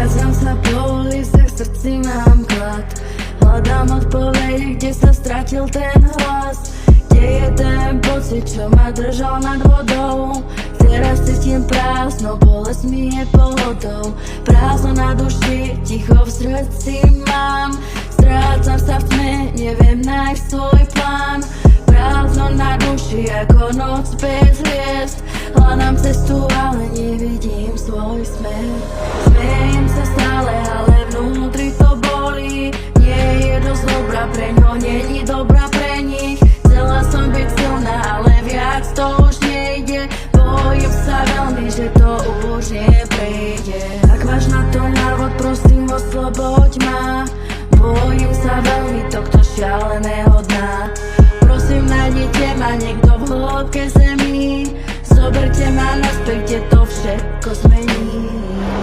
Vracam sa po uliciach, v srdci mám klad. Hľadám odpovede, kde sa stratil ten hlas. Kde je ten pocit, čo ma držal nad vodou? Teraz cítim prázdno, bolesť mi je pohodou. Prázdno na duši, ticho v srdci mám. Strácam sa v tme, neviem nájsť svoj plán. Prázdno na duši, ako noc bez hviezd. Hľadám cestu, ale nevidím svoj smer. Smejem sa stále, ale vnútri to bolí. Nie je dosť dobrá pre ňo, není dobrá pre nich. Chcela som byť silná, ale viac to už nejde. Bojím sa veľmi, že to už neprejde. Ak máš na to návod, prosím, osloboď ma. Bojím sa veľmi tohto šialeného dna. Prosím, nájdite ma niekto v hĺbke zemi. Zoberte ma naspäť, kde to všetko sme